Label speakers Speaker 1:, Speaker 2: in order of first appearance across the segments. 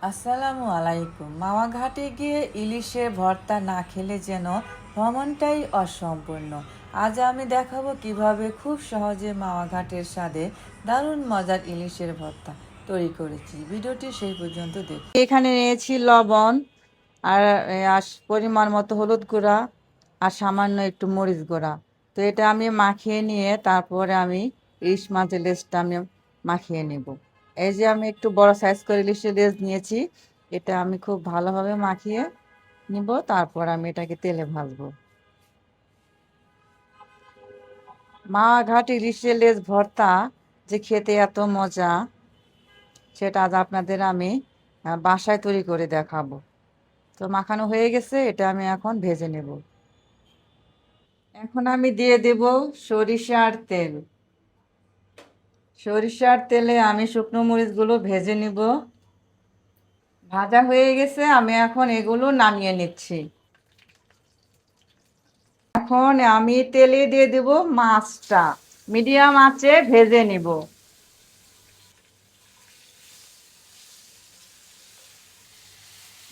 Speaker 1: আসসালামু আলাইকুম। মাওয়া ঘাটে গিয়ে ইলিশের ভর্তা না খেলে যেন ভ্রমণটাই অসম্পূর্ণ। আজ আমি দেখাবো কিভাবে খুব সহজে মাওয়া ঘাটের স্বাদে দারুণ মজার ইলিশের ভর্তা তৈরি করেছি। ভিডিওটি সেই পর্যন্ত দেখুন। এখানে নিয়েছি লবণ আর পরিমাণ মতো হলুদ গুঁড়া আর সামান্য একটু মরিচ গুঁড়া। তো এটা আমি মাখিয়ে নিয়ে তারপরে আমি ইলিশ মাছের লেজটা আমি মাখিয়ে নেব। এই যে আমি একটু বড় সাইজ করে ইলিশের লেজ নিয়েছি, এটা আমি খুব ভালোভাবে মাখিয়ে নিব, তারপর আমি এটাকে তেলে ভাজবো। মা ঘাট ইলিশের লেজ ভর্তা যে খেতে এত মজা, সেটা আজ আপনাদের আমি বাসায় তৈরি করে দেখাবো। তো মাখানো হয়ে গেছে, এটা আমি এখন ভেজে নেব। এখন আমি দিয়ে দেব সরিষার তেল। সরিষার তেলে আমি শুকনো মরিচগুলো ভেজে নিব। ভাজা হয়ে গেছে, আমি এখন এগুলো নামিয়ে নিচ্ছি। এখন আমি তেলে দিয়ে দেব মাছটা, মিডিয়াম আঁচে ভেজে নিব।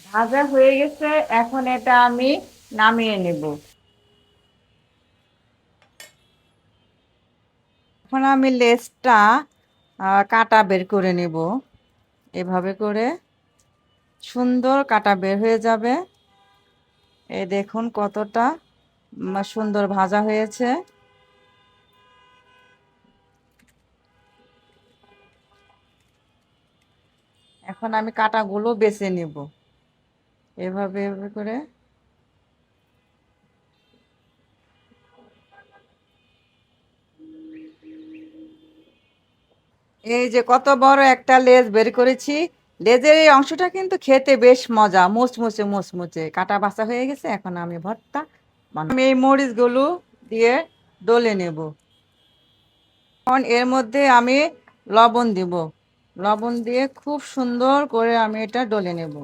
Speaker 1: ভাজা হয়ে গেছে, এখন এটা আমি নামিয়ে নেব। এখন আমি লেজটা কাটা বের করে নেব। এভাবে করে সুন্দর কাটা বের হয়ে যাবে। এই দেখুন কতটা সুন্দর ভাজা হয়েছে। এখন আমি কাটাগুলো বেছে নেব এভাবে এভাবে করে। এই যে কত বড় একটা লেজ বের করেছি। লেজের এই অংশটা কিন্তু খেতে বেশ মজা, মুচমুচে মুচমুচে। কাটা বাছা হয়ে গেছে, এখন আমি ভর্তা বানাবো। আমি এই মরিচগুলো দিয়ে ডলে নেব। এখন এর মধ্যে আমি লবণ দিব। লবণ দিয়ে খুব সুন্দর করে আমি এটা ডলে নেব।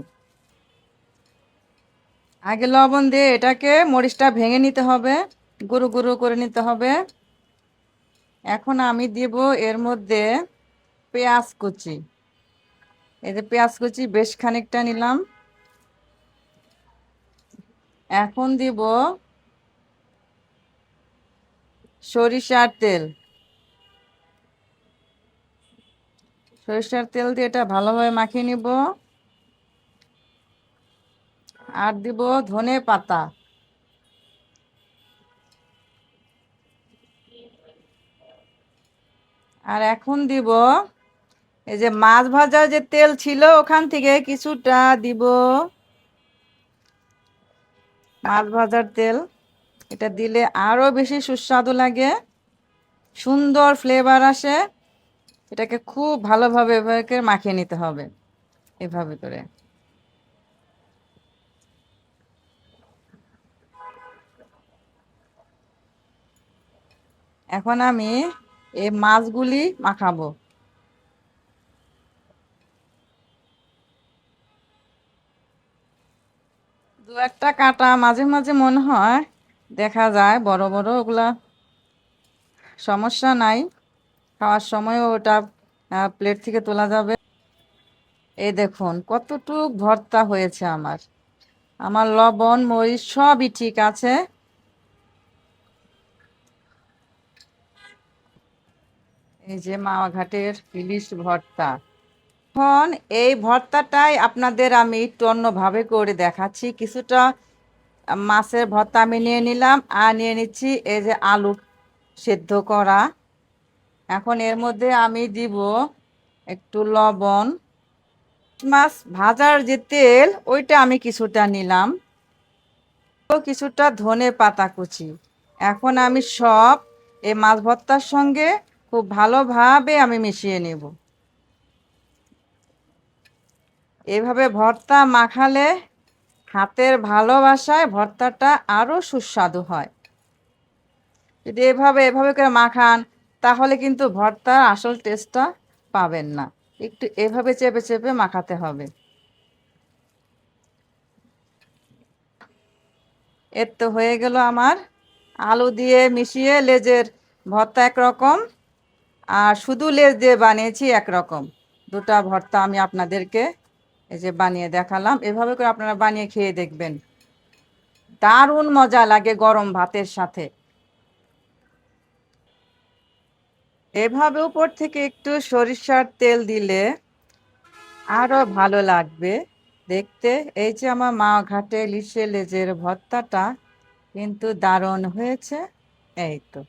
Speaker 1: আগে লবণ দিয়ে এটাকে মরিচটা ভেঙে নিতে হবে, গুঁড়ো গুঁড়ো করে নিতে হবে। এখন আমি দিব এর মধ্যে পেঁয়াজ কুচি। এই যে পেঁয়াজ কুচি বেশ খানিকটা নিলাম। এখন দিব সরিষার তেল। সরিষার তেল দিয়ে এটা ভালোভাবে মাখিয়ে নিব। আর দিব ধনে পাতা। আর এখন দিব এই যে মাছ ভাজার যে তেল ছিল ওখান থেকে কিছুটা দিব মাছ ভাজার তেল। এটা দিলে আরো বেশি সুস্বাদু লাগে, সুন্দর ফ্লেভার আসে। এটাকে খুব ভালোভাবে এভাবে করে মাখিয়ে নিতে হবে এভাবে করে। এখন আমি এই মাছগুলি মাখাবো। দু একটা কাঁটা মাঝে মাঝে মনে হয় দেখা যায় বড় বড়, ওগুলা সমস্যা নাই, খাওয়ার সময়ও ওটা প্লেট থেকে তোলা যাবে। এই দেখুন কতটুক ভর্তা হয়েছে আমার। আমার লবণ মরিচ সবই ঠিক আছে। এই যে মাওয়া ঘাটের ইলিশ ভর্তা। এখন এই ভর্তাটাই আপনাদের আমি একটু অন্যভাবে করে দেখাচ্ছি। কিছুটা মাছের ভর্তা আমি নিয়ে নিলাম, আর নিয়ে নিচ্ছি এই যে আলু সেদ্ধ করা। এখন এর মধ্যে আমি দিব একটু লবণ। মাছ ভাজার যে তেল ওইটা আমি কিছুটা নিলাম, কিছুটা ধনে পাতা কুচি। এখন আমি সব এই মাছ ভর্তার সঙ্গে খুব ভালোভাবে আমি মিশিয়ে নেব। এভাবে ভর্তা মাখালে হাতের ভালোবাসায় ভর্তাটা আরো সুস্বাদু হয়। যদি এভাবে এভাবে করে মাখান তাহলে কিন্তু ভর্তার আসল টেস্টটা পাবেন না। একটু এভাবে চেপে চেপে মাখাতে হবে। এর তো হয়ে গেল আমার আলু দিয়ে মিশিয়ে লেজের ভর্তা একরকম, আর শুধু লেজ দিয়ে বানিয়েছি একরকম। দুটা ভর্তা আমি আপনাদেরকে এই যে বানিয়ে দেখালাম, এভাবে করে আপনারা বানিয়ে খেয়ে দেখবেন, দারুণ মজা লাগে গরম ভাতের সাথে। এভাবে উপর থেকে একটু সরিষার তেল দিলে আরো ভালো লাগবে দেখতে। এই যে আমার মা ঘাটে ইলিশে লেজের ভর্তাটা কিন্তু দারুণ হয়েছে। এই তো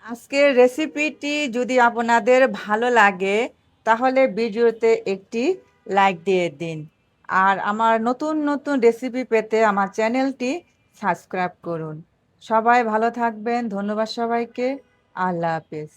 Speaker 1: আজকের রেসিপিটি যদি আপনাদের ভালো লাগে তাহলে ভিডিওতে একটি লাইক দিয়ে দিন, আর আমার নতুন নতুন রেসিপি পেতে আমার চ্যানেলটি সাবস্ক্রাইব করুন। সবাই ভালো থাকবেন, ধন্যবাদ সবাইকে, আল্লাহ হাফেজ।